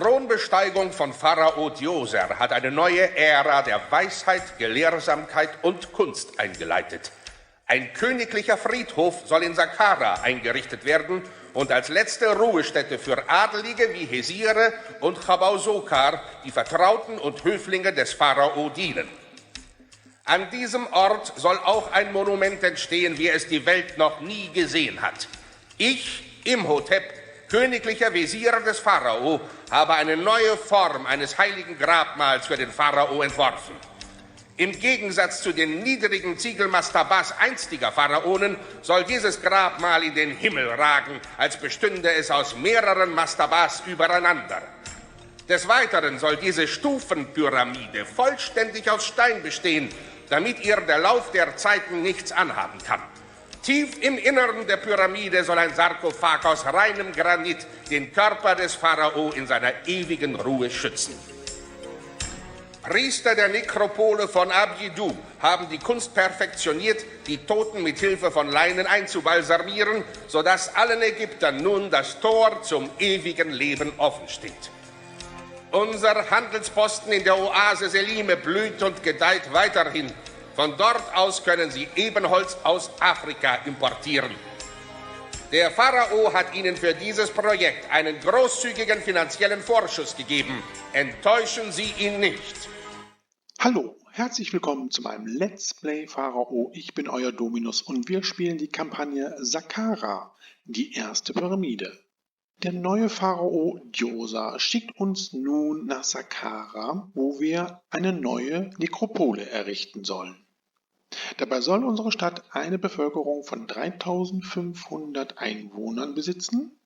Thronbesteigung von Pharao Djoser hat eine neue Ära der Weisheit, Gelehrsamkeit und Kunst eingeleitet. Ein königlicher Friedhof soll in Saqqara eingerichtet werden und als letzte Ruhestätte für Adelige wie Hesire und Chabau-Sokar, die Vertrauten und Höflinge des Pharao, dienen. An diesem Ort soll auch ein Monument entstehen, wie es die Welt noch nie gesehen hat. Ich, Imhotep, königlicher Wesir des Pharao, habe eine neue Form eines heiligen Grabmals für den Pharao entworfen. Im Gegensatz zu den niedrigen Ziegelmastabas einstiger Pharaonen soll dieses Grabmal in den Himmel ragen, als bestünde es aus mehreren Mastabas übereinander. Des Weiteren soll diese Stufenpyramide vollständig aus Stein bestehen, damit ihr der Lauf der Zeiten nichts anhaben kann. Tief im Inneren der Pyramide soll ein Sarkophag aus reinem Granit den Körper des Pharao in seiner ewigen Ruhe schützen. Priester der Nekropole von Abydos haben die Kunst perfektioniert, die Toten mit Hilfe von Leinen einzubalsamieren, sodass allen Ägyptern nun das Tor zum ewigen Leben offen steht. Unser Handelsposten in der Oase Selime blüht und gedeiht weiterhin. Von dort aus können sie Ebenholz aus Afrika importieren. Der Pharao hat ihnen für dieses Projekt einen großzügigen finanziellen Vorschuss gegeben. Enttäuschen Sie ihn nicht. Hallo, herzlich willkommen zu meinem Let's Play Pharao. Ich bin euer Dominus und wir spielen die Kampagne Saqqara, die erste Pyramide. Der neue Pharao Djoser schickt uns nun nach Saqqara, wo wir eine neue Nekropole errichten sollen. Dabei soll unsere Stadt eine Bevölkerung von 3500 Einwohnern besitzen,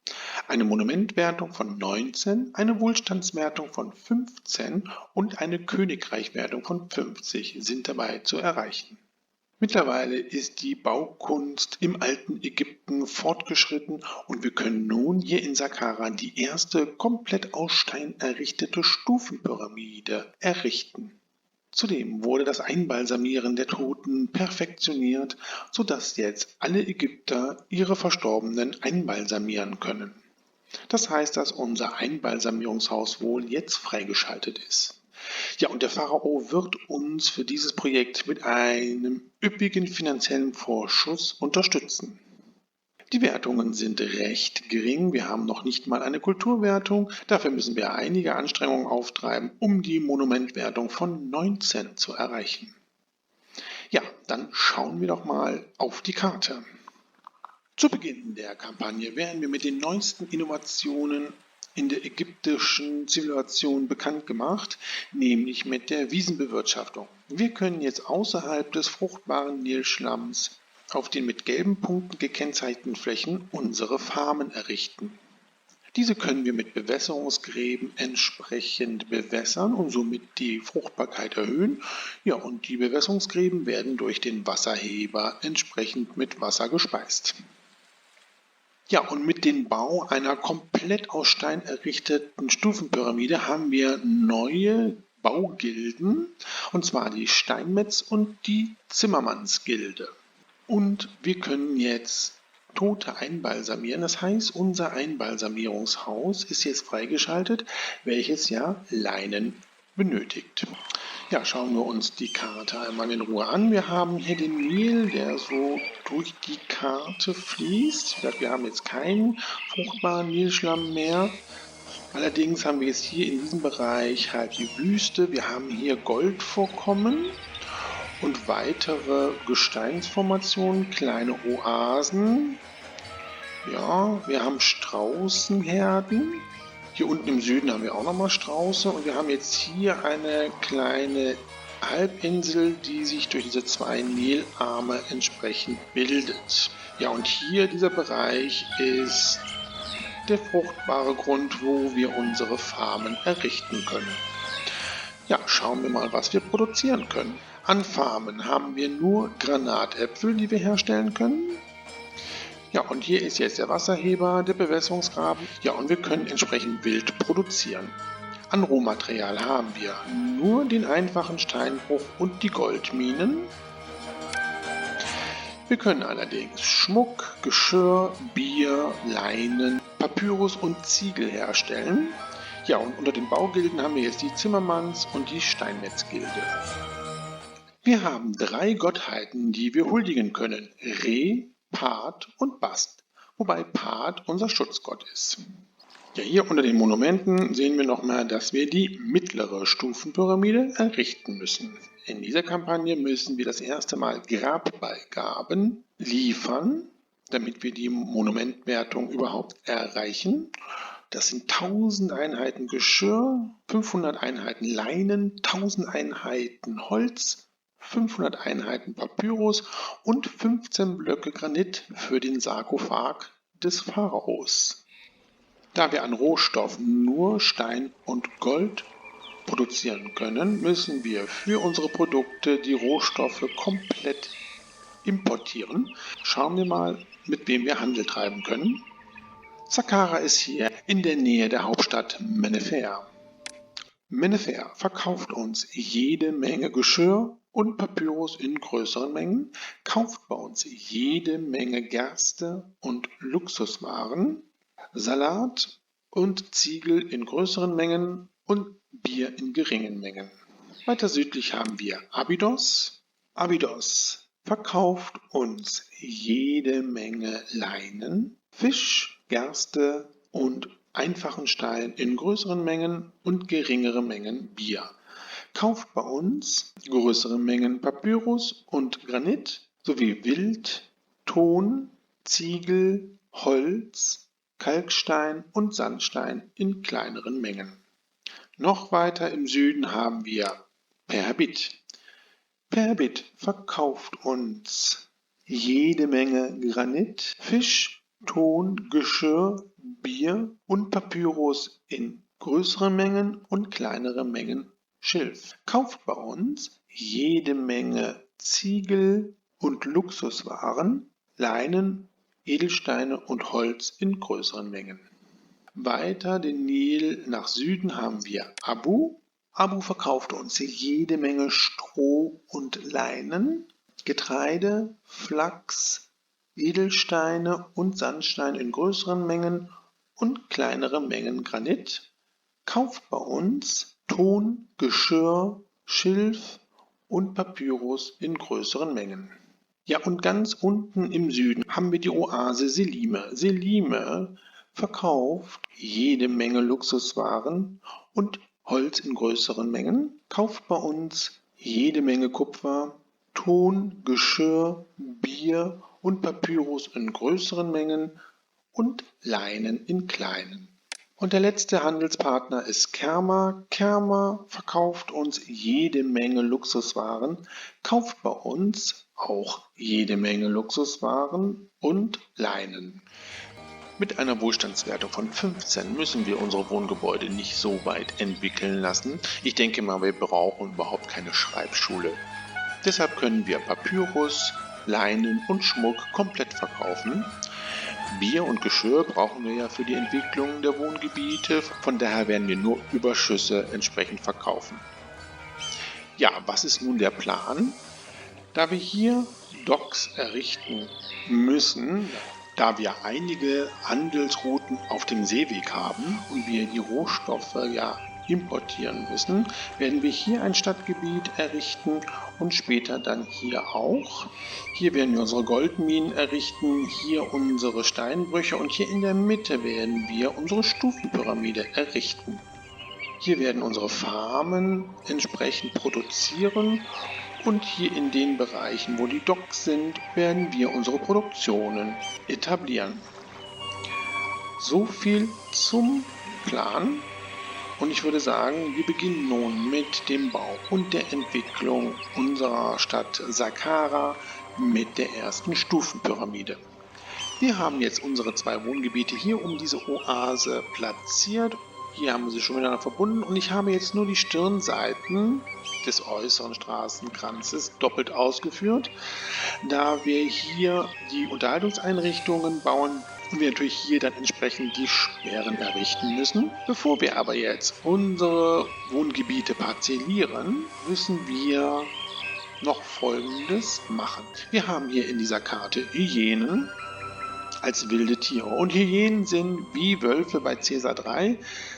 eine Monumentwertung von 19, eine Wohlstandswertung von 15 und eine Königreichwertung von 50 sind dabei zu erreichen. Mittlerweile ist die Baukunst im alten Ägypten fortgeschritten und wir können nun hier in Saqqara die erste komplett aus Stein errichtete Stufenpyramide errichten. Zudem wurde das Einbalsamieren der Toten perfektioniert, sodass jetzt alle Ägypter ihre Verstorbenen einbalsamieren können. Das heißt, dass unser Einbalsamierungshaus wohl jetzt freigeschaltet ist. Ja, und der Pharao wird uns für dieses Projekt mit einem üppigen finanziellen Vorschuss unterstützen. Die Wertungen sind recht gering, wir haben noch nicht mal eine Kulturwertung, dafür müssen wir einige Anstrengungen auftreiben, um die Monumentwertung von 19 zu erreichen. Ja, dann schauen wir doch mal auf die Karte. Zu Beginn der Kampagne werden wir mit den neuesten Innovationen in der ägyptischen Zivilisation bekannt gemacht, nämlich mit der Wiesenbewirtschaftung. Wir können jetzt außerhalb des fruchtbaren Nilschlamms auf den mit gelben Punkten gekennzeichneten Flächen unsere Farmen errichten. Diese können wir mit Bewässerungsgräben entsprechend bewässern und somit die Fruchtbarkeit erhöhen. Ja, und die Bewässerungsgräben werden durch den Wasserheber entsprechend mit Wasser gespeist. Ja, und mit dem Bau einer komplett aus Stein errichteten Stufenpyramide haben wir neue Baugilden, und zwar die Steinmetz- und die Zimmermannsgilde. Und wir können jetzt Tote einbalsamieren. Das heißt, unser Einbalsamierungshaus ist jetzt freigeschaltet, welches ja Leinen benötigt. Ja, schauen wir uns die Karte einmal in Ruhe an. Wir haben hier den Nil, der so durch die Karte fließt. Wir haben jetzt keinen fruchtbaren Nilschlamm mehr. Allerdings haben wir jetzt hier in diesem Bereich halt die Wüste. Wir haben hier Goldvorkommen und weitere Gesteinsformationen, kleine Oasen. Ja, wir haben Straußenherden. Hier unten im Süden haben wir auch nochmal Strauße und wir haben jetzt hier eine kleine Halbinsel, die sich durch diese zwei Nilarme entsprechend bildet. Ja, und hier dieser Bereich ist der fruchtbare Grund, wo wir unsere Farmen errichten können. Ja, schauen wir mal, was wir produzieren können. An Farmen haben wir nur Granatäpfel, die wir herstellen können. Ja, und hier ist jetzt der Wasserheber, der Bewässerungsgraben. Ja, und wir können entsprechend Wild produzieren. An Rohmaterial haben wir nur den einfachen Steinbruch und die Goldminen. Wir können allerdings Schmuck, Geschirr, Bier, Leinen, Papyrus und Ziegel herstellen. Ja, und unter den Baugilden haben wir jetzt die Zimmermanns- und die Steinmetzgilde. Wir haben 3 Gottheiten, die wir huldigen können. Re, Pat und Bast, wobei Pat unser Schutzgott ist. Ja, hier unter den Monumenten sehen wir nochmal, dass wir die mittlere Stufenpyramide errichten müssen. In dieser Kampagne müssen wir das erste Mal Grabbeigaben liefern, damit wir die Monumentwertung überhaupt erreichen. Das sind 1000 Einheiten Geschirr, 500 Einheiten Leinen, 1000 Einheiten Holz, 500 Einheiten Papyrus und 15 Blöcke Granit für den Sarkophag des Pharaos. Da wir an Rohstoffen nur Stein und Gold produzieren können, müssen wir für unsere Produkte die Rohstoffe komplett importieren. Schauen wir mal, mit wem wir Handel treiben können. Saqqara ist hier in der Nähe der Hauptstadt Mennefer. Mennefer verkauft uns jede Menge Geschirr und Papyrus in größeren Mengen, kauft bei uns jede Menge Gerste und Luxuswaren, Salat und Ziegel in größeren Mengen und Bier in geringen Mengen. Weiter südlich haben wir Abydos. Abydos verkauft uns jede Menge Leinen, Fisch, Gerste und einfachen Stein in größeren Mengen und geringere Mengen Bier. Kauft bei uns größere Mengen Papyrus und Granit sowie Wild, Ton, Ziegel, Holz, Kalkstein und Sandstein in kleineren Mengen. Noch weiter im Süden haben wir Perbit. Perbit verkauft uns jede Menge Granit, Fisch, Ton, Geschirr, Bier und Papyrus in größeren Mengen und kleinere Mengen Schilf. Kauft bei uns jede Menge Ziegel und Luxuswaren, Leinen, Edelsteine und Holz in größeren Mengen. Weiter den Nil nach Süden haben wir Abu. Abu verkauft uns jede Menge Stroh und Leinen, Getreide, Flachs, Edelsteine und Sandstein in größeren Mengen und kleinere Mengen Granit. Kauft bei uns Ton, Geschirr, Schilf und Papyrus in größeren Mengen. Ja, und ganz unten im Süden haben wir die Oase Selime. Selime verkauft jede Menge Luxuswaren und Holz in größeren Mengen, kauft bei uns jede Menge Kupfer, Ton, Geschirr, Bier und Papyrus in größeren Mengen und Leinen in kleinen. Und der letzte Handelspartner ist Kerma. Kerma verkauft uns jede Menge Luxuswaren, kauft bei uns auch jede Menge Luxuswaren und Leinen. Mit einer Wohlstandswertung von 15 müssen wir unsere Wohngebäude nicht so weit entwickeln lassen. Ich denke mal, wir brauchen überhaupt keine Schreibschule. Deshalb können wir Papyrus, Leinen und Schmuck komplett verkaufen. Bier und Geschirr brauchen wir ja für die Entwicklung der Wohngebiete, von daher werden wir nur Überschüsse entsprechend verkaufen. Ja, was ist nun der Plan? Da wir hier Docks errichten müssen, da wir einige Handelsrouten auf dem Seeweg haben und wir die Rohstoffe ja importieren müssen, werden wir hier ein Stadtgebiet errichten und später dann hier auch. Hier werden wir unsere Goldminen errichten, hier unsere Steinbrüche und hier in der Mitte werden wir unsere Stufenpyramide errichten. Hier werden unsere Farmen entsprechend produzieren und hier in den Bereichen, wo die Docks sind, werden wir unsere Produktionen etablieren. So viel zum Plan. Und ich würde sagen, wir beginnen nun mit dem Bau und der Entwicklung unserer Stadt Saqqara mit der ersten Stufenpyramide. Wir haben jetzt unsere 2 Wohngebiete hier um diese Oase platziert. Hier haben wir sie schon miteinander verbunden und ich habe jetzt nur die Stirnseiten des äußeren Straßenkranzes doppelt ausgeführt, da wir hier die Unterhaltungseinrichtungen bauen und wir natürlich hier dann entsprechend die Sperren errichten müssen. Bevor wir aber jetzt unsere Wohngebiete parzellieren, müssen wir noch Folgendes machen. Wir haben hier in dieser Karte Hyänen, als wilde Tiere. Und Hyänen sind wie Wölfe bei Caesar 3.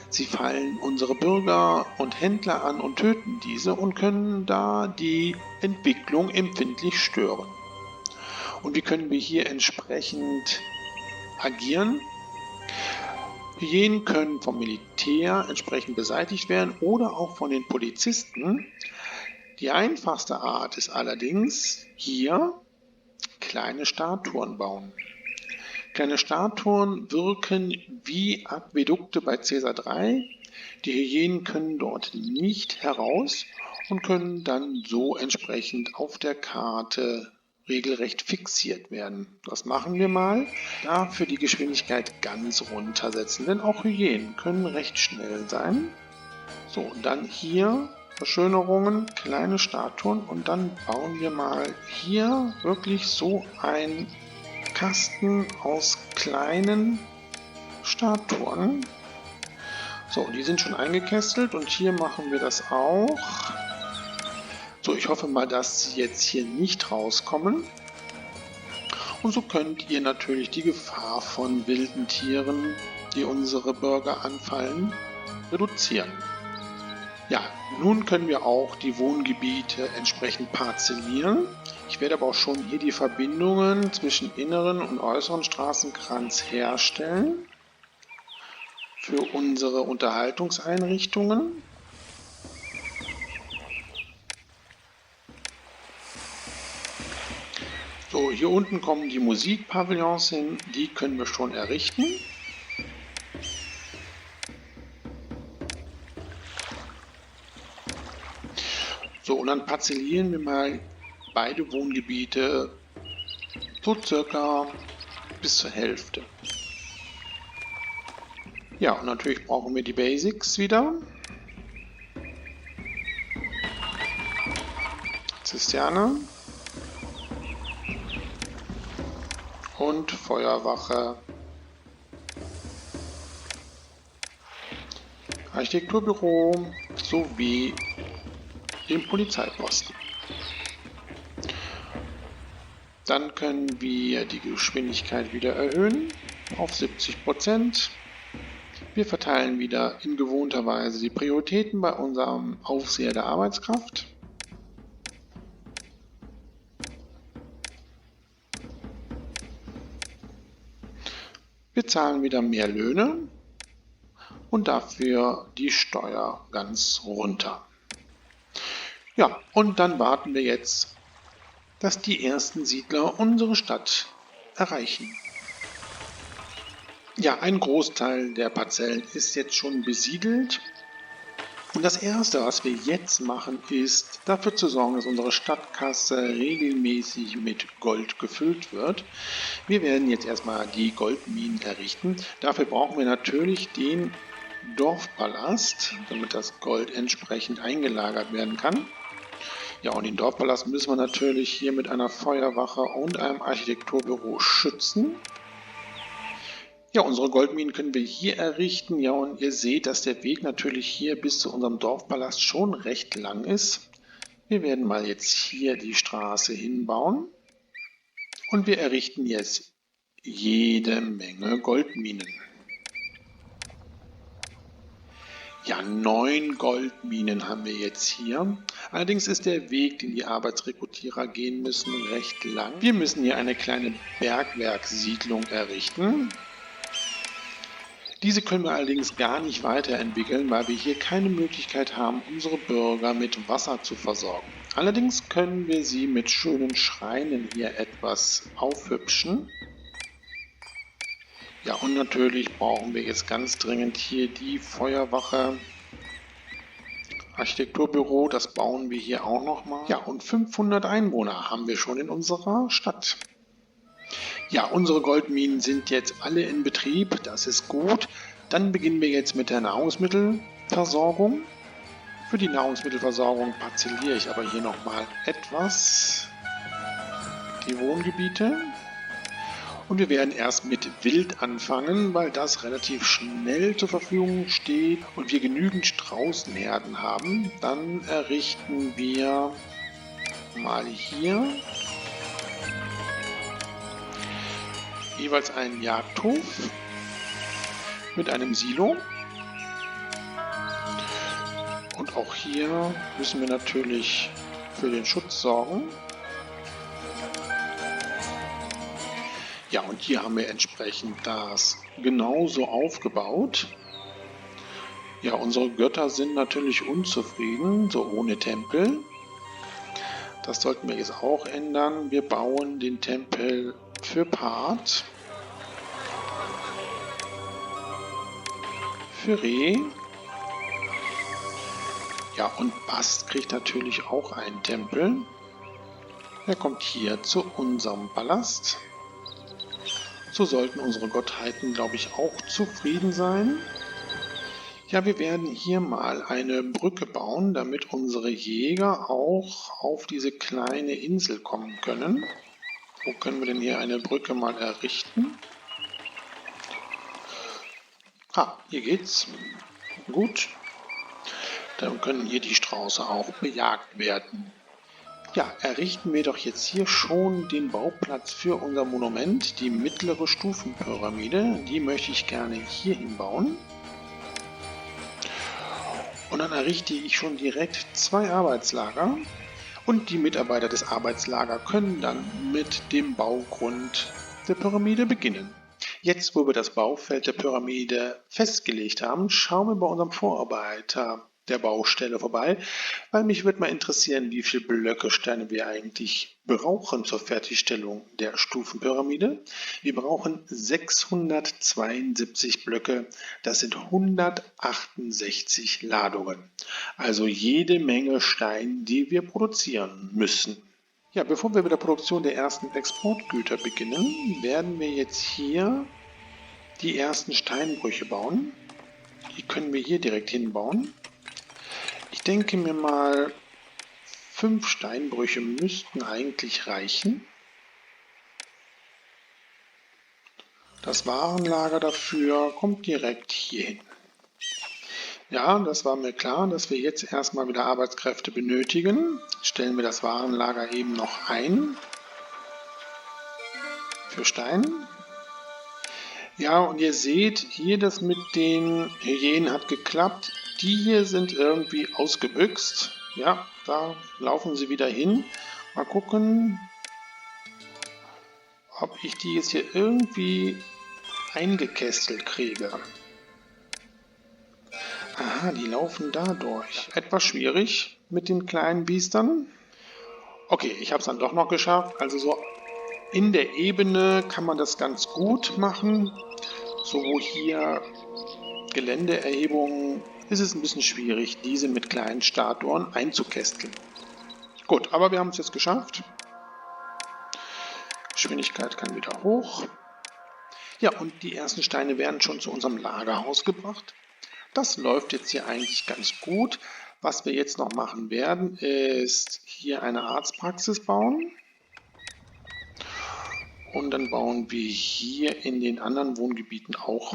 Sie fallen unsere Bürger und Händler an und töten diese und können da die Entwicklung empfindlich stören. Und wie können wir hier entsprechend agieren? Hyänen können vom Militär entsprechend beseitigt werden oder auch von den Polizisten. Die einfachste Art ist allerdings hier kleine Statuen bauen. Kleine Statuen wirken wie Aquädukte bei Caesar 3. Die Hyänen können dort nicht heraus und können dann so entsprechend auf der Karte regelrecht fixiert werden. Das machen wir mal. Dafür die Geschwindigkeit ganz runtersetzen, denn auch Hyänen können recht schnell sein. So, und dann hier Verschönerungen, kleine Statuen und dann bauen wir mal hier wirklich so ein Kasten aus kleinen Statuen. So, die sind schon eingekästelt und hier machen wir das auch. So, ich hoffe mal, dass sie jetzt hier nicht rauskommen. Und so könnt ihr natürlich die Gefahr von wilden Tieren, die unsere Bürger anfallen, reduzieren. Ja, nun können wir auch die Wohngebiete entsprechend parzellieren. Ich werde aber auch schon hier die Verbindungen zwischen inneren und äußeren Straßenkranz herstellen für unsere Unterhaltungseinrichtungen. So, hier unten kommen die Musikpavillons hin, die können wir schon errichten. So, und dann parzellieren wir mal beide Wohngebiete so circa bis zur Hälfte. Ja, und natürlich brauchen wir die Basics wieder. Zisterne und Feuerwache, Architekturbüro sowie den Polizeiposten. Dann können wir die Geschwindigkeit wieder erhöhen auf 70%. Wir verteilen wieder in gewohnter Weise die Prioritäten bei unserem Aufseher der Arbeitskraft. Wir zahlen wieder mehr Löhne und dafür die Steuer ganz runter. Ja, und dann warten wir jetzt, dass die ersten Siedler unsere Stadt erreichen. Ja, ein Großteil der Parzellen ist jetzt schon besiedelt. Und das Erste, was wir jetzt machen, ist dafür zu sorgen, dass unsere Stadtkasse regelmäßig mit Gold gefüllt wird. Wir werden jetzt erstmal die Goldminen errichten. Dafür brauchen wir natürlich den Dorfpalast, damit das Gold entsprechend eingelagert werden kann. Ja, und den Dorfpalast müssen wir natürlich hier mit einer Feuerwache und einem Architekturbüro schützen. Ja, unsere Goldminen können wir hier errichten. Ja, und ihr seht, dass der Weg natürlich hier bis zu unserem Dorfpalast schon recht lang ist. Wir werden mal jetzt hier die Straße hinbauen. Und wir errichten jetzt jede Menge Goldminen. Ja, 9 Goldminen haben wir jetzt hier. Allerdings ist der Weg, den die Arbeitsrekrutierer gehen müssen, recht lang. Wir müssen hier eine kleine Bergwerkssiedlung errichten. Diese können wir allerdings gar nicht weiterentwickeln, weil wir hier keine Möglichkeit haben, unsere Bürger mit Wasser zu versorgen. Allerdings können wir sie mit schönen Schreinen hier etwas aufhübschen. Ja, und natürlich brauchen wir jetzt ganz dringend hier die Feuerwache, Architekturbüro, das bauen wir hier auch nochmal. Ja, und 500 Einwohner haben wir schon in unserer Stadt. Ja, unsere Goldminen sind jetzt alle in Betrieb, das ist gut. Dann beginnen wir jetzt mit der Nahrungsmittelversorgung. Für die Nahrungsmittelversorgung parzelliere ich aber hier nochmal etwas die Wohngebiete. Und wir werden erst mit Wild anfangen, weil das relativ schnell zur Verfügung steht und wir genügend Straußenherden haben. Dann errichten wir mal hier jeweils einen Jagdhof mit einem Silo. Und auch hier müssen wir natürlich für den Schutz sorgen. Ja, und hier haben wir entsprechend das genauso aufgebaut. Ja, unsere Götter sind natürlich unzufrieden, so ohne Tempel. Das sollten wir jetzt auch ändern. Wir bauen den Tempel für Part, für Re. Ja, und Bast kriegt natürlich auch einen Tempel. Er kommt hier zu unserem Palast. So sollten unsere Gottheiten, glaube ich, auch zufrieden sein. Ja, wir werden hier mal eine Brücke bauen, damit unsere Jäger auch auf diese kleine Insel kommen können. Wo können wir denn hier eine Brücke mal errichten? Hier geht's. Gut. Dann können hier die Strauße auch bejagt werden. Ja, errichten wir doch jetzt hier schon den Bauplatz für unser Monument, die mittlere Stufenpyramide. Die möchte ich gerne hier hinbauen. Und dann errichte ich schon direkt 2 Arbeitslager und die Mitarbeiter des Arbeitslagers können dann mit dem Baugrund der Pyramide beginnen. Jetzt, wo wir das Baufeld der Pyramide festgelegt haben, schauen wir bei unserem Vorarbeiter der Baustelle vorbei, weil mich würde mal interessieren, wie viele Blöcke-Steine wir eigentlich brauchen zur Fertigstellung der Stufenpyramide. Wir brauchen 672 Blöcke, das sind 168 Ladungen. Also jede Menge Stein, die wir produzieren müssen. Ja, bevor wir mit der Produktion der ersten Exportgüter beginnen, werden wir jetzt hier die ersten Steinbrüche bauen. Die können wir hier direkt hinbauen. Ich denke mir mal, 5 Steinbrüche müssten eigentlich reichen. Das Warenlager dafür kommt direkt hier hin. Ja, das war mir klar, dass wir jetzt erstmal wieder Arbeitskräfte benötigen. Stellen wir das Warenlager eben noch ein. Für Stein. Ja, und ihr seht, hier das mit den Hyänen hat geklappt. Die hier sind irgendwie ausgebüxt. Ja, da laufen sie wieder hin. Mal gucken, ob ich die jetzt hier irgendwie eingekästelt kriege. Aha, die laufen da durch. Etwas schwierig mit den kleinen Biestern. Okay, ich habe es dann doch noch geschafft. Also so in der Ebene kann man das ganz gut machen. So wo hier Geländeerhebungen ist es ein bisschen schwierig, diese mit kleinen Statuen einzukästeln. Gut, aber wir haben es jetzt geschafft. Geschwindigkeit kann wieder hoch. Ja, und die ersten Steine werden schon zu unserem Lagerhaus gebracht. Das läuft jetzt hier eigentlich ganz gut. Was wir jetzt noch machen werden, ist hier eine Arztpraxis bauen. Und dann bauen wir hier in den anderen Wohngebieten auch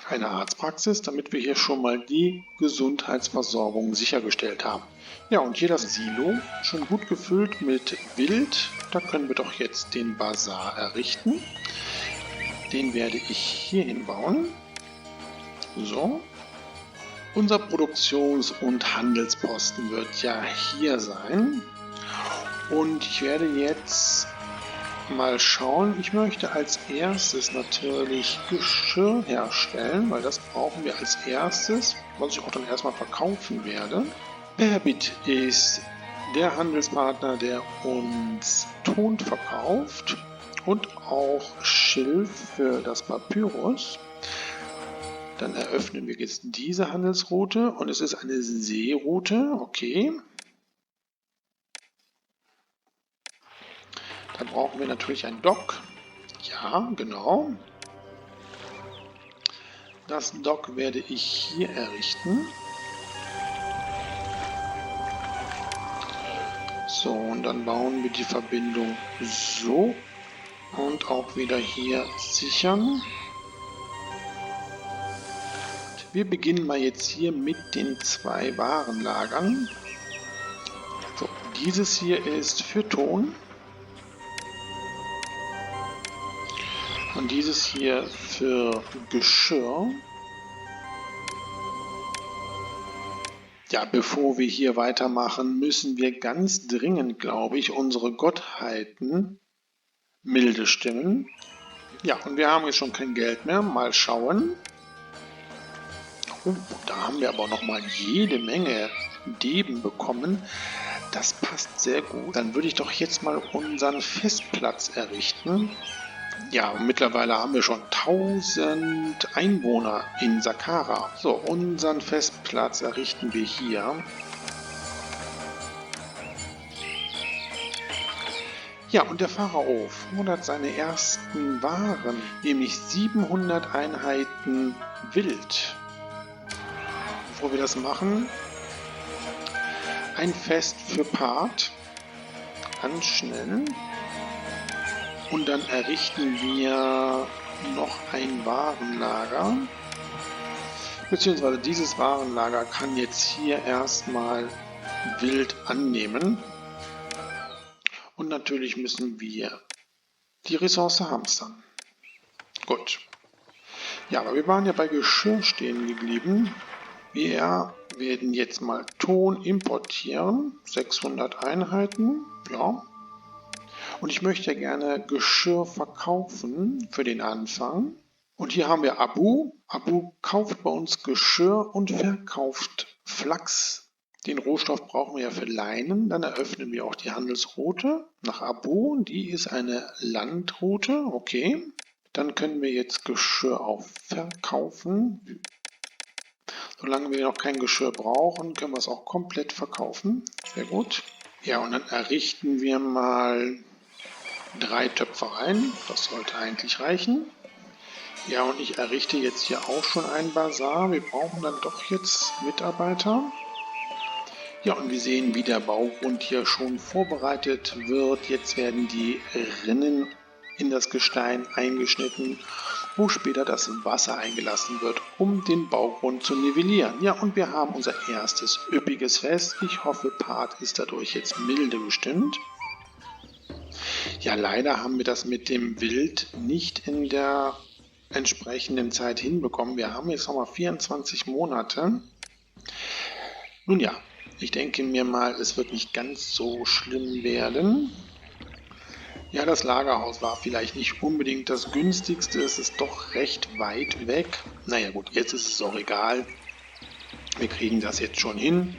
eine Arztpraxis, damit wir hier schon mal die Gesundheitsversorgung sichergestellt haben. Ja, und hier das Silo, schon gut gefüllt mit Wild. Da können wir doch jetzt den Bazar errichten. Den werde ich hier hinbauen. So. Unser Produktions- und Handelsposten wird ja hier sein. Und ich werde jetzt mal schauen. Ich möchte als erstes natürlich Geschirr herstellen, weil das brauchen wir als erstes, was ich auch dann erstmal verkaufen werde. Perbit ist der Handelspartner, der uns Ton verkauft und auch Schilf für das Papyrus. Dann eröffnen wir jetzt diese Handelsroute und es ist eine Seeroute, okay. Da brauchen wir natürlich ein Dock. Ja, genau. Das Dock werde ich hier errichten. So, und dann bauen wir die Verbindung so und auch wieder hier sichern. Wir beginnen mal jetzt hier mit den 2 Warenlagern. So, dieses hier ist für Ton. Und dieses hier für Geschirr. Ja, bevor wir hier weitermachen, müssen wir ganz dringend, glaube ich, unsere Gottheiten milde stimmen. Ja, und wir haben jetzt schon kein Geld mehr. Mal schauen. Oh, da haben wir aber noch mal jede Menge Deben bekommen. Das passt sehr gut. Dann würde ich doch jetzt mal unseren Festplatz errichten. Ja, und mittlerweile haben wir schon 1000 Einwohner in Saqqara. So, unseren Festplatz errichten wir hier. Ja, und der Pharao fordert seine ersten Waren, nämlich 700 Einheiten Wild. Bevor wir das machen, ein Fest für Part, ganz schnell. Und dann errichten wir noch ein Warenlager. Beziehungsweise dieses Warenlager kann jetzt hier erstmal Wild annehmen. Und natürlich müssen wir die Ressource hamstern. Gut. Ja, aber wir waren ja bei Geschirr stehen geblieben. Wir werden jetzt mal Ton importieren. 600 Einheiten. Ja. Und ich möchte gerne Geschirr verkaufen für den Anfang. Und hier haben wir Abu. Abu kauft bei uns Geschirr und verkauft Flachs. Den Rohstoff brauchen wir ja für Leinen. Dann eröffnen wir auch die Handelsroute nach Abu. Die ist eine Landroute. Okay. Dann können wir jetzt Geschirr auch verkaufen. Solange wir noch kein Geschirr brauchen, können wir es auch komplett verkaufen. Sehr gut. Ja, und dann errichten wir mal 3 Töpfereien. Das sollte eigentlich reichen. Ja, und ich errichte jetzt hier auch schon ein Bazar. Wir brauchen dann doch jetzt Mitarbeiter. Ja, und wir sehen, wie der Baugrund hier schon vorbereitet wird. Jetzt werden die Rinnen in das Gestein eingeschnitten, wo später das Wasser eingelassen wird, um den Baugrund zu nivellieren. Ja, und wir haben unser erstes üppiges Fest. Ich hoffe, Part ist dadurch jetzt milde gestimmt. Ja, leider haben wir das mit dem Wild nicht in der entsprechenden Zeit hinbekommen. Wir haben jetzt nochmal 24 Monate. Nun ja, ich denke mir mal, es wird nicht ganz so schlimm werden. Ja, das Lagerhaus war vielleicht nicht unbedingt das günstigste. Es ist doch recht weit weg. Naja gut, jetzt ist es auch egal. Wir kriegen das jetzt schon hin.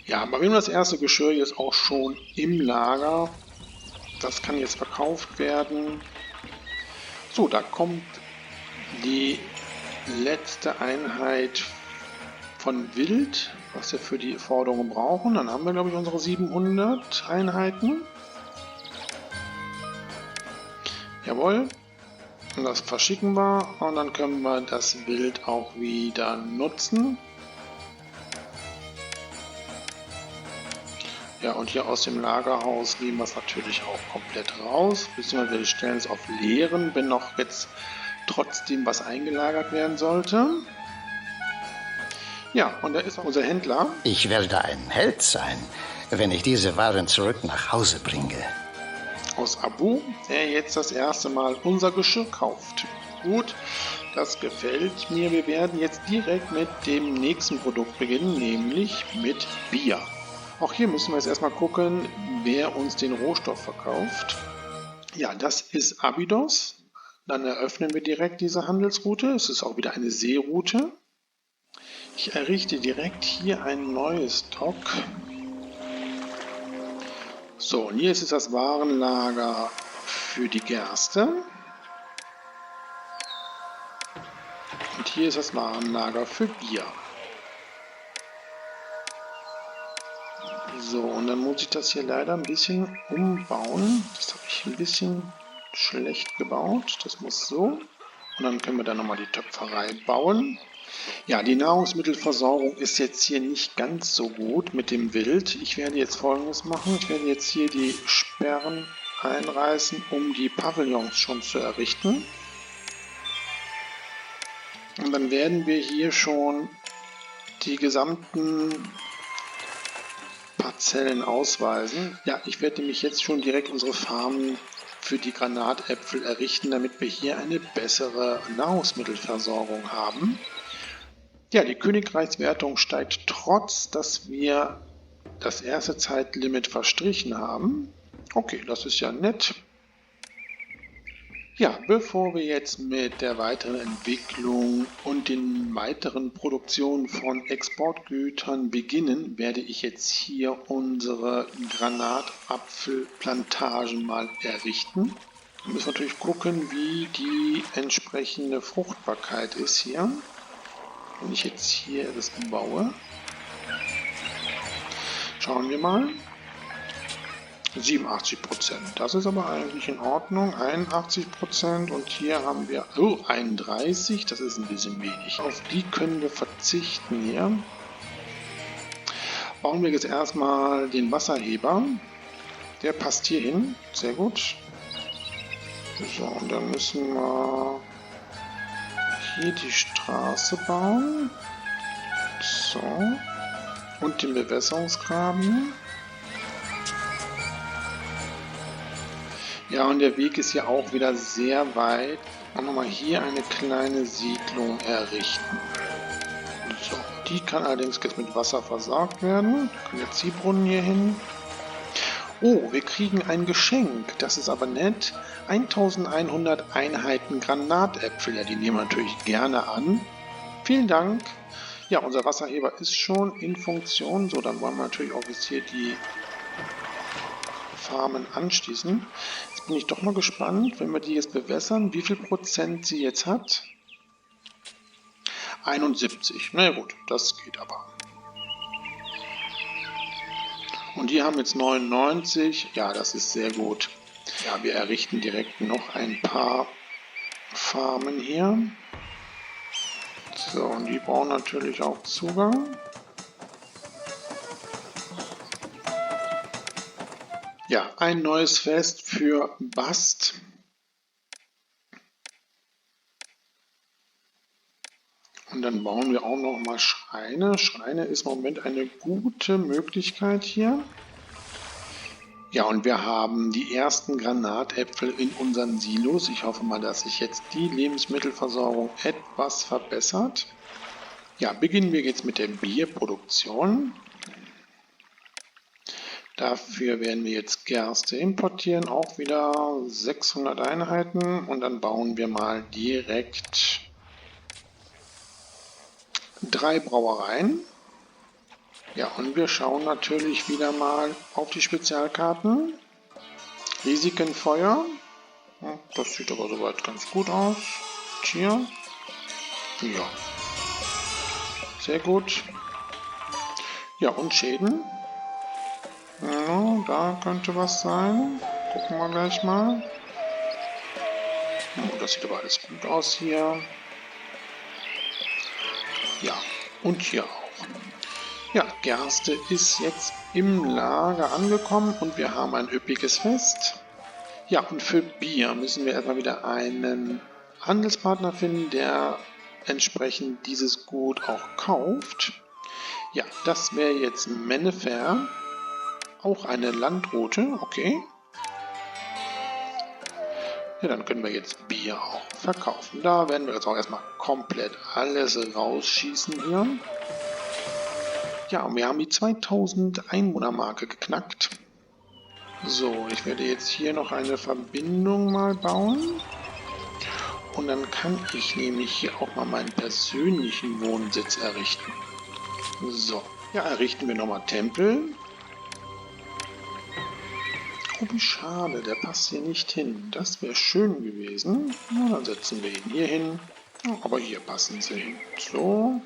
Ja, aber wir haben das erste Geschirr jetzt auch schon im Lager. Das kann jetzt verkauft werden. So, da kommt die letzte Einheit von Wild, was wir für die Forderung brauchen. Dann haben wir, glaube ich, unsere 700 Einheiten. Jawohl. Und das verschicken wir. Und dann können wir das Wild auch wieder nutzen. Ja, und hier aus dem Lagerhaus nehmen wir es natürlich auch komplett raus. Beziehungsweise wir stellen es auf Leeren, wenn noch jetzt trotzdem was eingelagert werden sollte. Ja, und da ist auch unser Händler. Ich werde ein Held sein, wenn ich diese Waren zurück nach Hause bringe. Aus Abu, der jetzt das erste Mal unser Geschirr kauft. Gut, das gefällt mir. Wir werden jetzt direkt mit dem nächsten Produkt beginnen, nämlich mit Bier. Auch hier müssen wir jetzt erstmal gucken, wer uns den Rohstoff verkauft. Ja, das ist Abydos. Dann eröffnen wir direkt diese Handelsroute. Es ist auch wieder eine Seeroute. Ich errichte direkt hier ein neues Dock. So, und hier ist jetzt das Warenlager für die Gerste. Und hier ist das Warenlager für Bier. So, und dann muss ich das hier leider ein bisschen umbauen. Das habe ich ein bisschen schlecht gebaut. Das muss so. Und dann können wir dann nochmal die Töpferei bauen. Ja, die Nahrungsmittelversorgung ist jetzt hier nicht ganz so gut mit dem Wild. Ich werde jetzt Folgendes machen. Ich werde jetzt hier die Sperren einreißen, um die Pavillons schon zu errichten. Und dann werden wir hier schon die gesamten Parzellen ausweisen. Ja, ich werde nämlich jetzt schon direkt unsere Farmen für die Granatäpfel errichten, damit wir hier eine bessere Nahrungsmittelversorgung haben. Ja, die Königreichswertung steigt trotz, dass wir das erste Zeitlimit verstrichen haben. Okay, das ist ja nett. Ja, bevor wir jetzt mit der weiteren Entwicklung und den weiteren Produktionen von Exportgütern beginnen, werde ich jetzt hier unsere Granatapfelplantagen mal errichten. Wir müssen natürlich gucken, wie die entsprechende Fruchtbarkeit ist hier. Wenn ich jetzt hier das baue, schauen wir mal. 87%. Das ist aber eigentlich in Ordnung. 81% und hier haben wir 31. Das ist ein bisschen wenig. Auf die können wir verzichten hier. Bauen wir jetzt erstmal den Wasserheber. Der passt hier hin. Sehr gut. So, und dann müssen wir hier die Straße bauen. So. Und den Bewässerungsgraben. Ja, und der Weg ist ja auch wieder sehr weit. Machen wir mal hier eine kleine Siedlung errichten. So, die kann allerdings jetzt mit Wasser versorgt werden. Da können jetzt die Brunnen hier hin. Oh, wir kriegen ein Geschenk. Das ist aber nett. 1100 Einheiten Granatäpfel. Ja, die nehmen wir natürlich gerne an. Vielen Dank. Ja, unser Wasserheber ist schon in Funktion. So, dann wollen wir natürlich auch jetzt hier die Farmen anschließen. Jetzt bin ich doch mal gespannt, wenn wir die jetzt bewässern, wie viel Prozent sie jetzt hat. 71. Na ja, gut, das geht aber. Und die haben jetzt 99. Ja, das ist sehr gut. Ja, wir errichten direkt noch ein paar Farmen hier. So, und die brauchen natürlich auch Zugang. Ja, ein neues Fest für Bast. Und dann bauen wir auch noch mal Schreine. Schreine ist im Moment eine gute Möglichkeit hier. Ja, und wir haben die ersten Granatäpfel in unseren Silos. Ich hoffe mal, dass sich jetzt die Lebensmittelversorgung etwas verbessert. Ja, beginnen wir jetzt mit der Bierproduktion. Dafür werden wir jetzt Gerste importieren, auch wieder 600 Einheiten. Und dann bauen wir mal direkt 3 Brauereien. Ja, und wir schauen natürlich wieder mal auf die Spezialkarten. Risiken Feuer. Ja, das sieht aber soweit ganz gut aus. Tier. Ja. Sehr gut. Ja, und Schäden. Ja, da könnte was sein. Gucken wir gleich mal. Oh, das sieht aber alles gut aus hier. Ja, und hier auch. Ja, Gerste ist jetzt im Lager angekommen und wir haben ein üppiges Fest. Ja, und für Bier müssen wir erstmal wieder einen Handelspartner finden, der entsprechend dieses Gut auch kauft. Ja, das wäre jetzt Mennefer. Auch eine Landroute, okay. Ja, dann können wir jetzt Bier auch verkaufen. Da werden wir jetzt auch erstmal komplett alles rausschießen hier. Ja, und wir haben die 2000 Einwohnermarke geknackt. So, ich werde jetzt hier noch eine Verbindung mal bauen. Und dann kann ich nämlich hier auch mal meinen persönlichen Wohnsitz errichten. So, ja, errichten wir nochmal Tempel. Oh, wie schade, der passt hier nicht hin. Das wäre schön gewesen. Na, dann setzen wir ihn hier hin. Aber hier passen sie hin. So.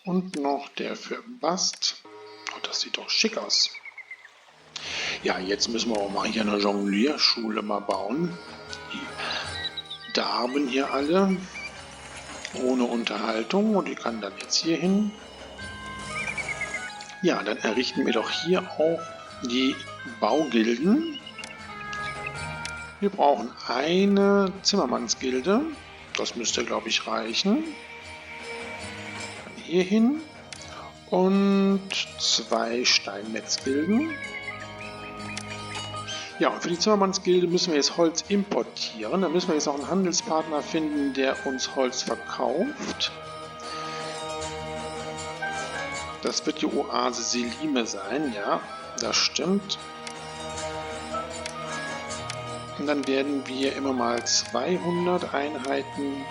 Und noch der für Bast. Oh, das sieht doch schick aus. Ja, jetzt müssen wir auch mal hier eine Jonglierschule mal bauen. Die Darben hier alle. Ohne Unterhaltung. Und die kann dann jetzt hier hin. Ja, dann errichten wir doch hier auch die Baugilden. Wir brauchen eine Zimmermannsgilde. Das müsste, glaube ich, reichen. Dann hier hin. Und 2 Steinmetzgilden. Ja, und für die Zimmermannsgilde müssen wir jetzt Holz importieren. Da müssen wir jetzt auch einen Handelspartner finden, der uns Holz verkauft. Das wird die Oase Selime sein, ja, das stimmt. Und dann werden wir immer mal 200 Einheiten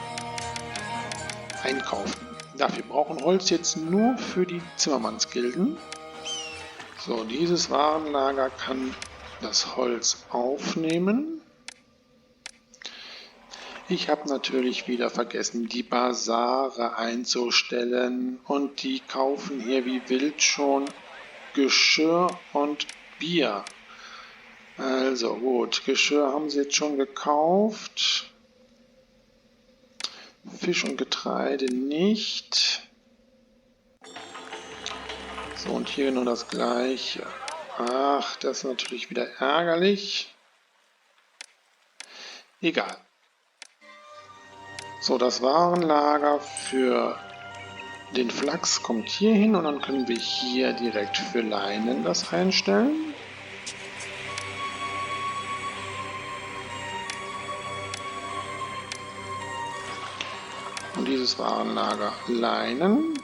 einkaufen. Dafür brauchen Holz jetzt nur für die Zimmermannsgilden. So, dieses Warenlager kann das Holz aufnehmen. Ich habe natürlich wieder vergessen, die Basare einzustellen. Und die kaufen hier wie wild schon Geschirr und Bier. Also gut, Geschirr haben sie jetzt schon gekauft. Fisch und Getreide nicht. So, und hier nur das gleiche. Ach, das ist natürlich wieder ärgerlich. Egal. So, das Warenlager für den Flachs kommt hier hin und dann können wir hier direkt für Leinen das einstellen. Und dieses Warenlager Leinen.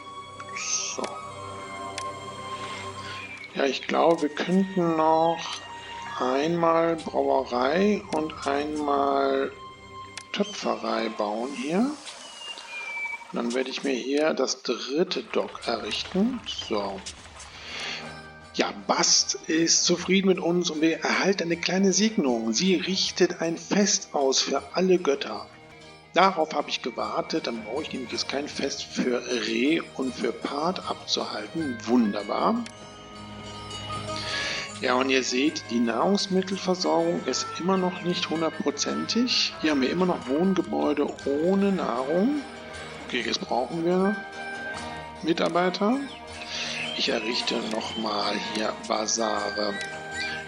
So. Ja, ich glaube, wir könnten noch einmal Brauerei und einmal Töpferei bauen hier. Und dann werde ich mir hier das dritte Dock errichten. So. Ja, Bast ist zufrieden mit uns und wir erhalten eine kleine Segnung. Sie richtet ein Fest aus für alle Götter. Darauf habe ich gewartet, dann brauche ich nämlich jetzt kein Fest für Re und für Part abzuhalten. Wunderbar. Ja, und ihr seht, die Nahrungsmittelversorgung ist immer noch nicht hundertprozentig. Hier haben wir immer noch Wohngebäude ohne Nahrung. Okay, jetzt brauchen wir Mitarbeiter. Ich errichte nochmal hier Basare,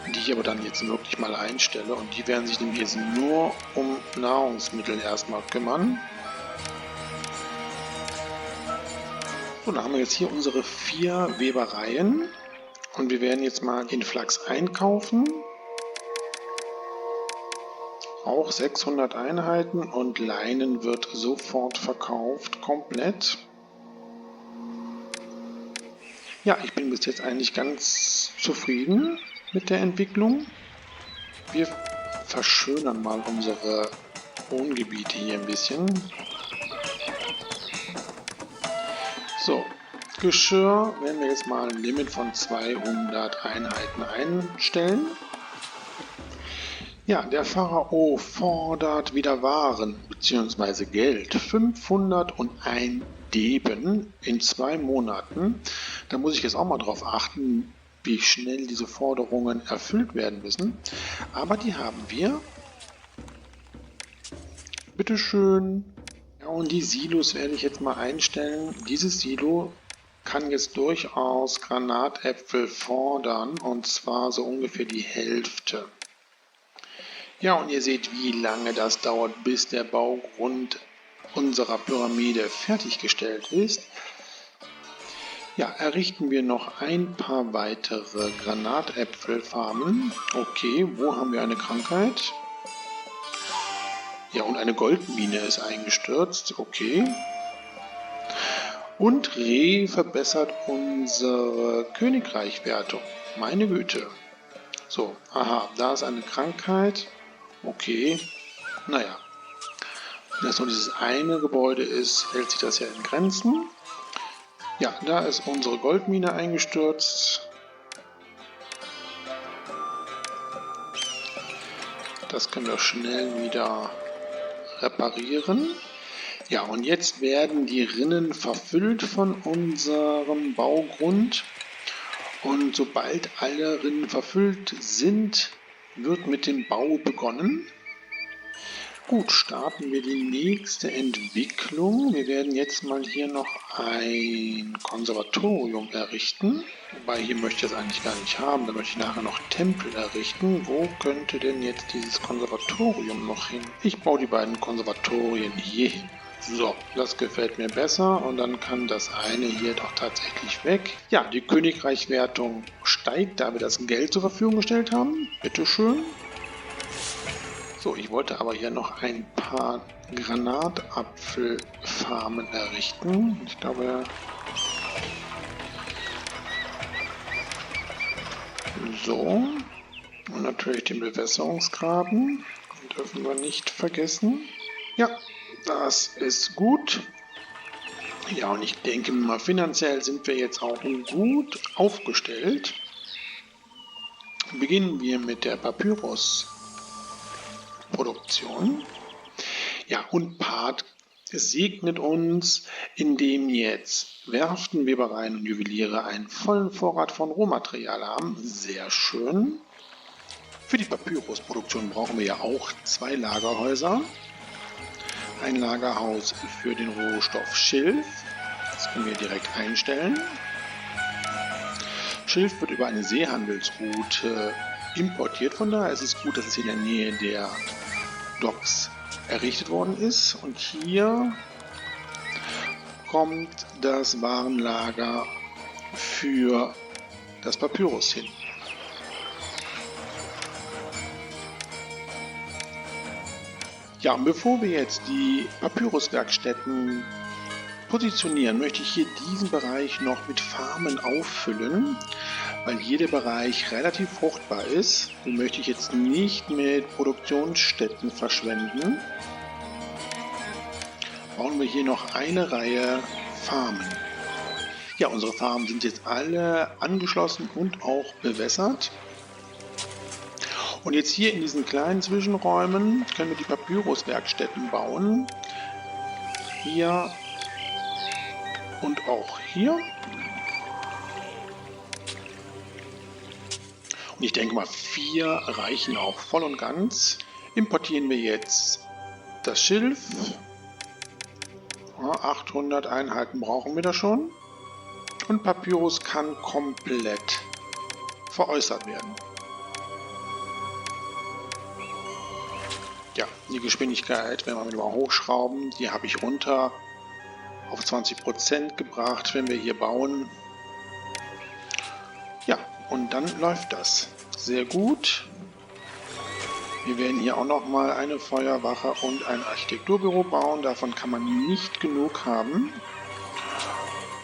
die ich aber dann jetzt wirklich mal einstelle. Und die werden sich nämlich jetzt nur um Nahrungsmittel erstmal kümmern. So, dann haben wir jetzt hier unsere 4 Webereien. Und wir werden jetzt mal in Flachs einkaufen. Auch 600 Einheiten und Leinen wird sofort verkauft, komplett. Ja, ich bin bis jetzt eigentlich ganz zufrieden mit der Entwicklung. Wir verschönern mal unsere Wohngebiete hier ein bisschen. So. Geschirr werden wir jetzt mal ein Limit von 200 Einheiten einstellen. Ja, der Pharao fordert wieder Waren bzw. Geld. 501 Deben in 2 Monaten. Da muss ich jetzt auch mal drauf achten, wie schnell diese Forderungen erfüllt werden müssen. Aber die haben wir. Bitteschön. Ja, und die Silos werde ich jetzt mal einstellen. Dieses Silo kann jetzt durchaus Granatäpfel fordern, und zwar so ungefähr die Hälfte. Ja, und ihr seht, wie lange das dauert, bis der Baugrund unserer Pyramide fertiggestellt ist. Ja, errichten wir noch ein paar weitere Granatäpfelfarmen. Okay, wo haben wir eine Krankheit? Ja, und eine Goldmine ist eingestürzt. Okay. Und Re verbessert unsere Königreichwertung. Meine Güte. So, aha, da ist eine Krankheit. Okay, naja. Wenn das nur dieses eine Gebäude ist, hält sich das ja in Grenzen. Ja, da ist unsere Goldmine eingestürzt. Das können wir schnell wieder reparieren. Ja, und jetzt werden die Rinnen verfüllt von unserem Baugrund. Und sobald alle Rinnen verfüllt sind, wird mit dem Bau begonnen. Gut, starten wir die nächste Entwicklung. Wir werden jetzt mal hier noch ein Konservatorium errichten. Wobei, hier möchte ich das eigentlich gar nicht haben. Da möchte ich nachher noch Tempel errichten. Wo könnte denn jetzt dieses Konservatorium noch hin? Ich baue die beiden Konservatorien hier hin. So, das gefällt mir besser und dann kann das eine hier doch tatsächlich weg. Ja, die Königreichwertung steigt, da wir das Geld zur Verfügung gestellt haben. Bitteschön. So, ich wollte aber hier noch ein paar Granatapfelfarmen errichten. Ich glaube, so. Und natürlich den Bewässerungsgraben. Den dürfen wir nicht vergessen. Ja, das ist gut. Ja, und ich denke mal, finanziell sind wir jetzt auch gut aufgestellt. Beginnen wir mit der Papyrus-Produktion. Ja, und Part segnet uns, indem jetzt Werften, Webereien und Juweliere einen vollen Vorrat von Rohmaterial haben. Sehr schön. Für die Papyrus-Produktion brauchen wir ja auch 2 Lagerhäuser. Ein Lagerhaus für den Rohstoff Schilf. Das können wir direkt einstellen. Schilf wird über eine Seehandelsroute importiert, von daher ist es gut, dass es in der Nähe der Docks errichtet worden ist. Und hier kommt das Warenlager für das Papyrus hin. Ja, und bevor wir jetzt die Papyruswerkstätten positionieren, möchte ich hier diesen Bereich noch mit Farmen auffüllen, weil hier der Bereich relativ fruchtbar ist. Den möchte ich jetzt nicht mit Produktionsstätten verschwenden. Bauen wir hier noch eine Reihe Farmen. Ja, unsere Farmen sind jetzt alle angeschlossen und auch bewässert. Und jetzt hier in diesen kleinen Zwischenräumen können wir die Papyruswerkstätten bauen. Hier und auch hier. Und ich denke mal, 4 reichen auch voll und ganz. Importieren wir jetzt das Schilf. 800 Einheiten brauchen wir da schon. Und Papyrus kann komplett veräußert werden. Ja, die Geschwindigkeit, wenn wir mal hochschrauben, die habe ich runter auf 20% gebracht, wenn wir hier bauen. Ja, und dann läuft das. Sehr gut. Wir werden hier auch nochmal eine Feuerwache und ein Architekturbüro bauen. Davon kann man nicht genug haben.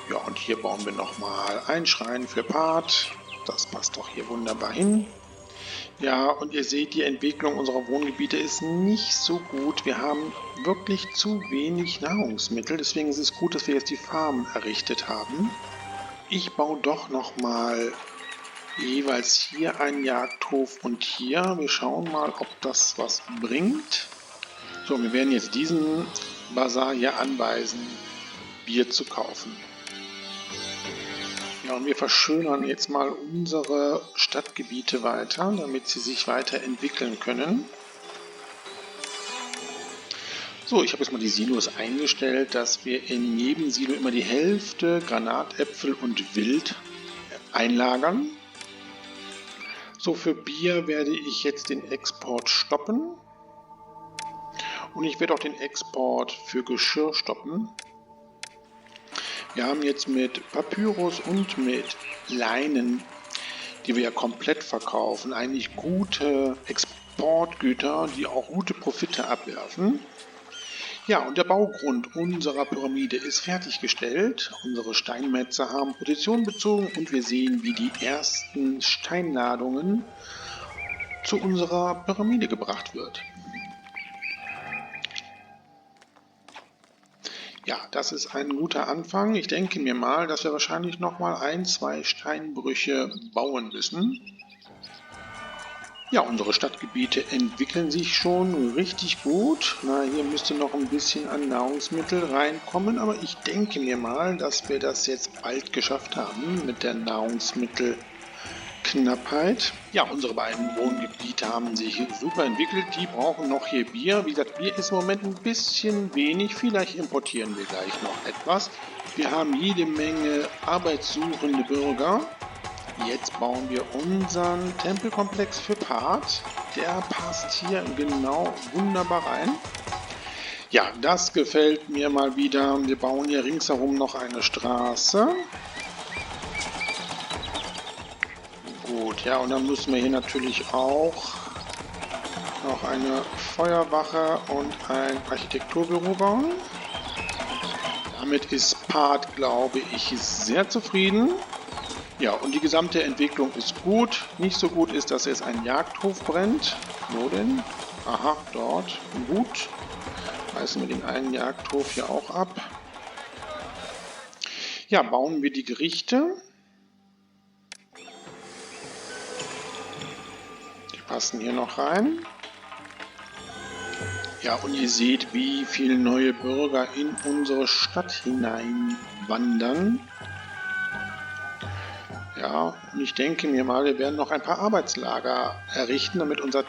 Ja, und hier bauen wir nochmal einen Schrein für Part. Das passt doch hier wunderbar hin. Ja, und ihr seht, die Entwicklung unserer Wohngebiete ist nicht so gut. Wir haben wirklich zu wenig Nahrungsmittel. Deswegen ist es gut, dass wir jetzt die Farmen errichtet haben. Ich baue doch nochmal jeweils hier einen Jagdhof und hier. Wir schauen mal, ob das was bringt. So, wir werden jetzt diesen Bazar hier anweisen, Bier zu kaufen. Ja, und wir verschönern jetzt mal unsere Stadtgebiete weiter, damit sie sich weiterentwickeln können. So, ich habe jetzt mal die Silos eingestellt, dass wir in jedem Silo immer die Hälfte Granatäpfel und Wild einlagern. So, für Bier werde ich jetzt den Export stoppen. Und ich werde auch den Export für Geschirr stoppen. Wir haben jetzt mit Papyrus und mit Leinen, die wir ja komplett verkaufen, eigentlich gute Exportgüter, die auch gute Profite abwerfen. Ja, und der Baugrund unserer Pyramide ist fertiggestellt. Unsere Steinmetze haben Position bezogen und wir sehen, wie die ersten Steinladungen zu unserer Pyramide gebracht wird. Ja, das ist ein guter Anfang. Ich denke mir mal, dass wir wahrscheinlich nochmal 1-2 Steinbrüche bauen müssen. Ja, unsere Stadtgebiete entwickeln sich schon richtig gut. Na, hier müsste noch ein bisschen an Nahrungsmittel reinkommen, aber ich denke mir mal, dass wir das jetzt bald geschafft haben mit der Nahrungsmittelknappheit. Ja, unsere beiden Wohngebiete haben sich super entwickelt. Die brauchen noch hier Bier. Wie gesagt, Bier ist im Moment ein bisschen wenig. Vielleicht importieren wir gleich noch etwas. Wir haben jede Menge arbeitssuchende Bürger. Jetzt bauen wir unseren Tempelkomplex für Part. Der passt hier genau wunderbar rein. Ja, das gefällt mir mal wieder. Wir bauen hier ringsherum noch eine Straße. Gut, ja, und dann müssen wir hier natürlich auch Noch eine Feuerwache und ein Architekturbüro bauen. Damit ist Part, glaube ich, sehr zufrieden. Ja, und die gesamte Entwicklung ist gut. Nicht so gut ist, dass jetzt ein Jagdhof brennt. Wo denn? Aha, dort. Gut. Reißen wir den einen Jagdhof hier auch ab. Ja, bauen wir die Gerichte. Die passen hier noch rein. Ja, und ihr seht, wie viele neue Bürger in unsere Stadt hineinwandern. Ja, und ich denke mir mal, wir werden noch ein paar Arbeitslager errichten, damit unser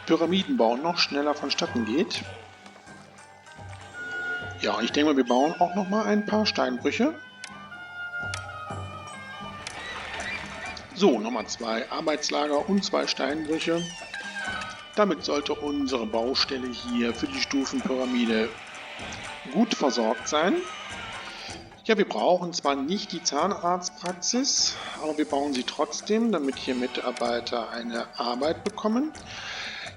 Pyramidenbau noch schneller vonstatten geht. Ja, und ich denke mal, wir bauen auch noch mal ein paar Steinbrüche. So, nochmal 2 Arbeitslager und 2 Steinbrüche. Damit sollte unsere Baustelle hier für die Stufenpyramide gut versorgt sein. Ja, wir brauchen zwar nicht die Zahnarztpraxis, aber wir bauen sie trotzdem, damit hier Mitarbeiter eine Arbeit bekommen.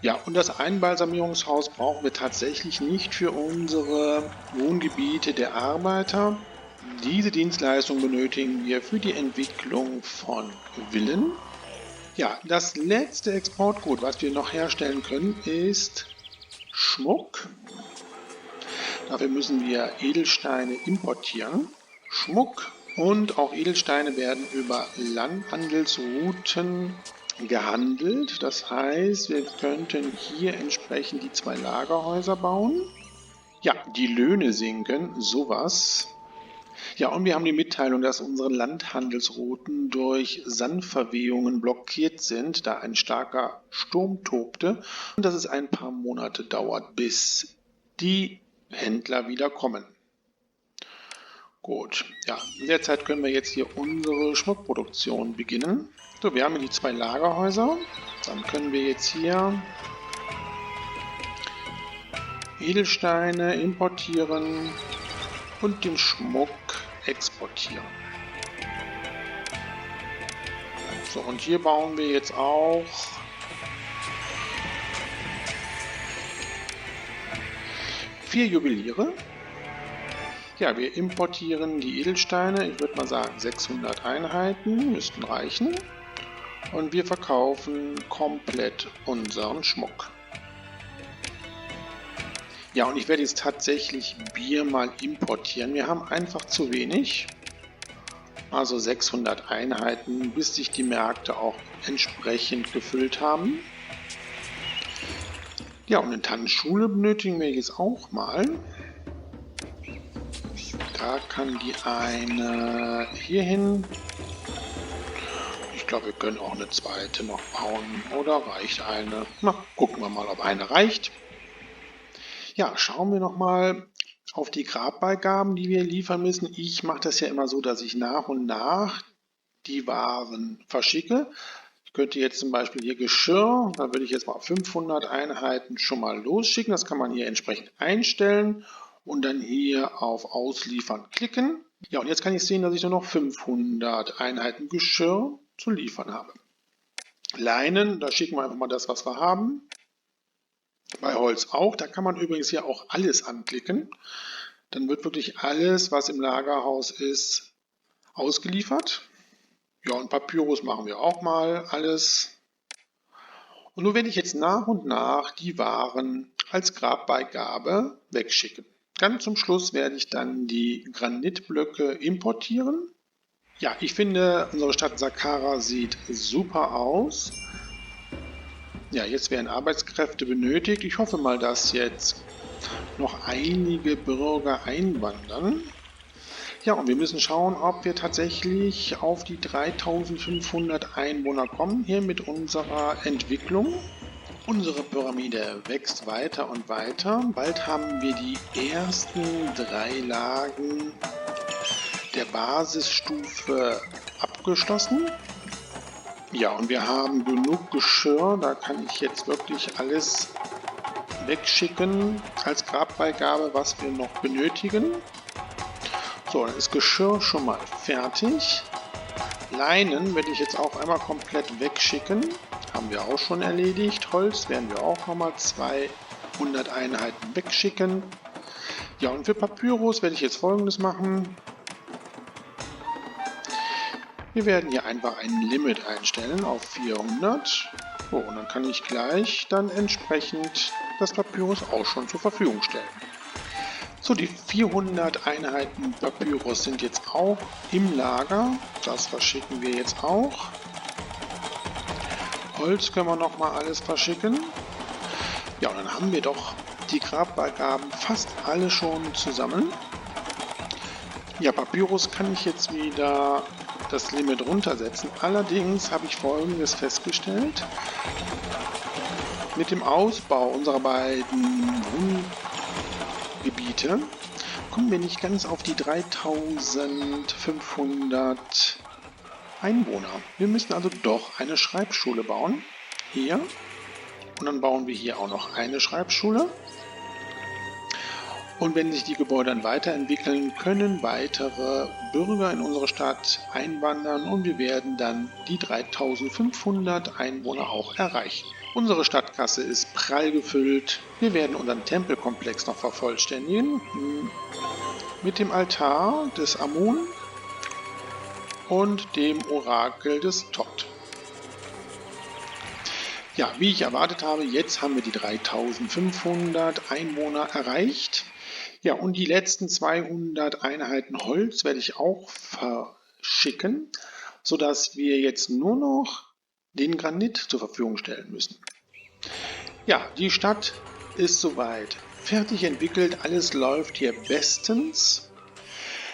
Ja, und das Einbalsamierungshaus brauchen wir tatsächlich nicht für unsere Wohngebiete der Arbeiter. Diese Dienstleistung benötigen wir für die Entwicklung von Villen. Ja, das letzte Exportgut, was wir noch herstellen können, ist Schmuck. Dafür müssen wir Edelsteine importieren. Schmuck und auch Edelsteine werden über Landhandelsrouten gehandelt. Das heißt, wir könnten hier entsprechend die 2 Lagerhäuser bauen. Ja, die Löhne sinken, sowas. Ja, und wir haben die Mitteilung, dass unsere Landhandelsrouten durch Sandverwehungen blockiert sind, da ein starker Sturm tobte und dass es ein paar Monate dauert, bis die Händler wieder kommen. Gut, ja, in der Zeit können wir jetzt hier unsere Schmuckproduktion beginnen. So, wir haben hier die 2 Lagerhäuser. Dann können wir jetzt hier Edelsteine importieren und den Schmuck exportieren. So, und hier bauen wir jetzt auch vier Juweliere. Ja, wir importieren die Edelsteine, ich würde mal sagen 600 Einheiten müssten reichen. Und wir verkaufen komplett unseren Schmuck. Ja, und ich werde jetzt tatsächlich Bier mal importieren. Wir haben einfach zu wenig. Also 600 Einheiten, bis sich die Märkte auch entsprechend gefüllt haben. Ja, und eine Tanzschule benötigen wir jetzt auch mal. Da kann die eine hier hin. Ich glaube, wir können auch eine zweite noch bauen. Oder reicht eine? Na, gucken wir mal, ob eine reicht. Ja, schauen wir nochmal auf die Grabbeigaben, die wir liefern müssen. Ich mache das ja immer so, dass ich nach und nach die Waren verschicke. Ich könnte jetzt zum Beispiel hier Geschirr, da würde ich jetzt mal 500 Einheiten schon mal losschicken. Das kann man hier entsprechend einstellen und dann hier auf Ausliefern klicken. Ja, und jetzt kann ich sehen, dass ich nur noch 500 Einheiten Geschirr zu liefern habe. Leinen, da schicken wir einfach mal das, was wir haben. Bei Holz auch, da kann man übrigens hier auch alles anklicken. Dann wird wirklich alles, was im Lagerhaus ist, ausgeliefert. Ja, und Papyrus machen wir auch mal alles. Und nun werde ich jetzt nach und nach die Waren als Grabbeigabe wegschicken. Ganz zum Schluss werde ich dann die Granitblöcke importieren. Ja, ich finde, unsere Stadt Saqqara sieht super aus. Ja, jetzt werden Arbeitskräfte benötigt. Ich hoffe mal, dass jetzt noch einige Bürger einwandern. Ja, und wir müssen schauen, ob wir tatsächlich auf die 3500 Einwohner kommen, hier mit unserer Entwicklung. Unsere Pyramide wächst weiter und weiter. Bald haben wir die ersten 3 Lagen der Basisstufe abgeschlossen. Ja, und wir haben genug Geschirr, da kann ich jetzt wirklich alles wegschicken als Grabbeigabe, was wir noch benötigen. So, dann ist Geschirr schon mal fertig. Leinen werde ich jetzt auch einmal komplett wegschicken. haben wir auch schon erledigt. Holz werden wir auch nochmal 200 Einheiten wegschicken. Ja, und für Papyrus werde ich jetzt Folgendes machen. Wir werden hier einfach ein Limit einstellen auf 400. So, und dann kann ich gleich dann entsprechend das Papyrus auch schon zur Verfügung stellen. So, die 400 Einheiten Papyrus sind jetzt auch im Lager. Das verschicken wir jetzt auch. Holz können wir nochmal alles verschicken. Ja, und dann haben wir doch die Grabbeigaben fast alle schon zusammen. Ja, Papyrus kann ich jetzt wieder das Limit runtersetzen. Allerdings habe ich Folgendes festgestellt. Mit dem Ausbau unserer beiden Wohngebiete kommen wir nicht ganz auf die 3500 Einwohner. Wir müssen also doch eine Schreibschule bauen. Hier. Und dann bauen wir hier auch noch eine Schreibschule. Und wenn sich die Gebäude dann weiterentwickeln, können weitere Bürger in unsere Stadt einwandern und wir werden dann die 3500 Einwohner auch erreichen. Unsere Stadtkasse ist prall gefüllt. Wir werden unseren Tempelkomplex noch vervollständigen mit dem Altar des Amun und dem Orakel des Thoth. Ja, wie ich erwartet habe, jetzt haben wir die 3500 Einwohner erreicht. Ja, und die letzten 200 Einheiten Holz werde ich auch verschicken, sodass wir jetzt nur noch den Granit zur Verfügung stellen müssen. Ja, die Stadt ist soweit fertig entwickelt, alles läuft hier bestens.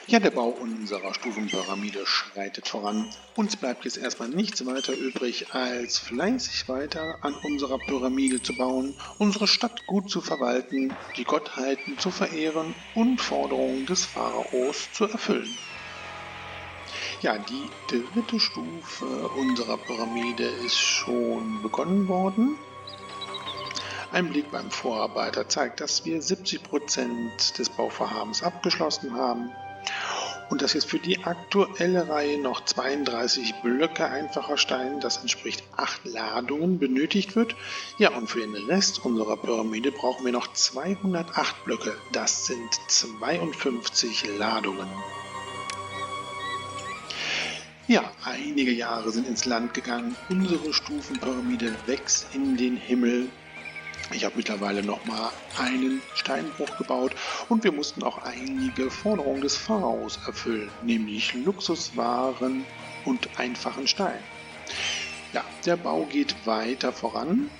Ja, der Bau unserer Stufenpyramide schreitet voran. Uns bleibt jetzt erstmal nichts weiter übrig, als fleißig weiter an unserer Pyramide zu bauen, unsere Stadt gut zu verwalten, die Gottheiten zu verehren und Forderungen des Pharaos zu erfüllen. Ja, die dritte Stufe unserer Pyramide ist schon begonnen worden. Ein Blick beim Vorarbeiter zeigt, dass wir 70% des Bauvorhabens abgeschlossen haben. Und dass jetzt für die aktuelle Reihe noch 32 Blöcke einfacher Stein, das entspricht 8 Ladungen, benötigt wird. Ja, und für den Rest unserer Pyramide brauchen wir noch 208 Blöcke. Das sind 52 Ladungen. Ja, einige Jahre sind ins Land gegangen. Unsere Stufenpyramide wächst in den Himmel. Ich habe mittlerweile nochmal einen Steinbruch gebaut und wir mussten auch einige Forderungen des Pharaos erfüllen, nämlich Luxuswaren und einfachen Stein. Ja, der Bau geht weiter voran.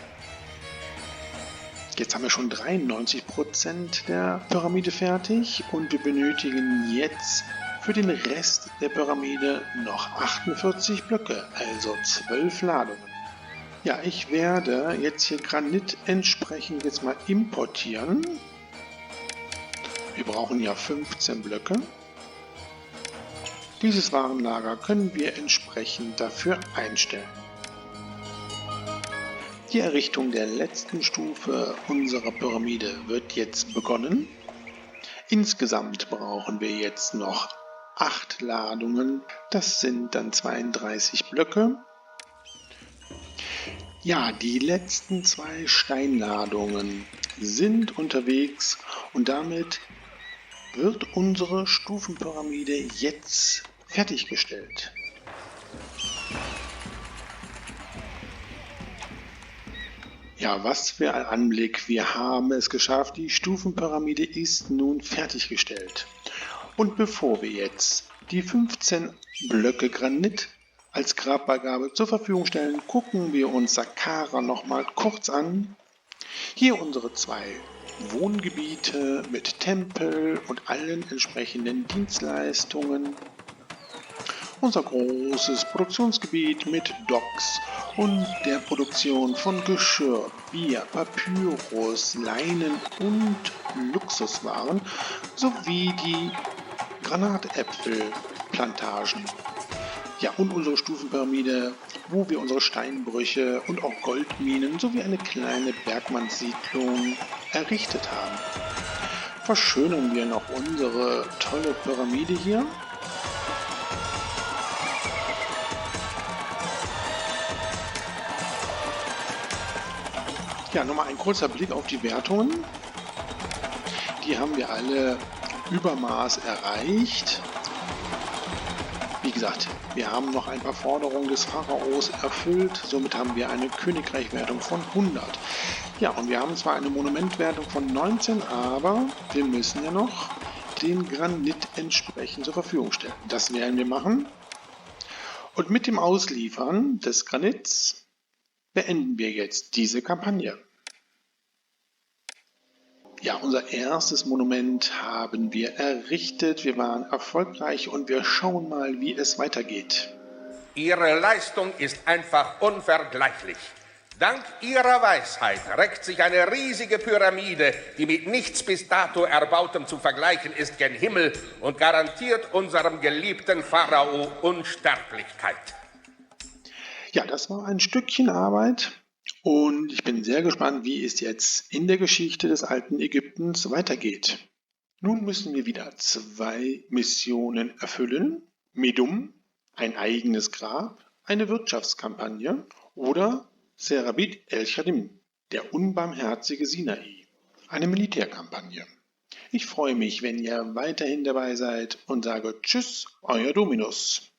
Jetzt haben wir schon 93% der Pyramide fertig und wir benötigen jetzt für den Rest der Pyramide noch 48 Blöcke, also 12 Ladungen. Ja, ich werde jetzt hier Granit entsprechend jetzt mal importieren. Wir brauchen ja 15 Blöcke. Dieses Warenlager können wir entsprechend dafür einstellen. Die Errichtung der letzten Stufe unserer Pyramide wird jetzt begonnen. Insgesamt brauchen wir jetzt noch 8 Ladungen. Das sind dann 32 Blöcke. Ja, die letzten 2 Steinladungen sind unterwegs und damit wird unsere Stufenpyramide jetzt fertiggestellt. Ja, was für ein Anblick. Wir haben es geschafft. Die Stufenpyramide ist nun fertiggestellt. Und bevor wir jetzt die 15 Blöcke Granit als Grabbeigabe zur Verfügung stellen, gucken wir uns Saqqara nochmal kurz an. Hier unsere 2 Wohngebiete mit Tempel und allen entsprechenden Dienstleistungen. Unser großes Produktionsgebiet mit Docks und der Produktion von Geschirr, Bier, Papyrus, Leinen und Luxuswaren sowie die Granatäpfelplantagen. Ja, und unsere Stufenpyramide, wo wir unsere Steinbrüche und auch Goldminen sowie eine kleine Bergmannssiedlung errichtet haben. Verschönern wir noch unsere tolle Pyramide hier. Ja, nochmal ein kurzer Blick auf die Wertungen. Die haben wir alle Übermaß erreicht. Wie gesagt, wir haben noch ein paar Forderungen des Pharaos erfüllt. Somit haben wir eine Königreichwertung von 100. Ja, und wir haben zwar eine Monumentwertung von 19, aber wir müssen ja noch den Granit entsprechend zur Verfügung stellen. Das werden wir machen. Und mit dem Ausliefern des Granits beenden wir jetzt diese Kampagne. Ja, unser erstes Monument haben wir errichtet. Wir waren erfolgreich und wir schauen mal, wie es weitergeht. Ihre Leistung ist einfach unvergleichlich. Dank Ihrer Weisheit reckt sich eine riesige Pyramide, die mit nichts bis dato Erbautem zu vergleichen ist, gen Himmel und garantiert unserem geliebten Pharao Unsterblichkeit. Ja, das war ein Stückchen Arbeit und ich bin sehr gespannt, wie es jetzt in der Geschichte des alten Ägyptens weitergeht. Nun müssen wir wieder 2 Missionen erfüllen. Medum, ein eigenes Grab, eine Wirtschaftskampagne oder Serabit el-Shadim, der unbarmherzige Sinai, eine Militärkampagne. Ich freue mich, wenn ihr weiterhin dabei seid und sage Tschüss, euer Dominus.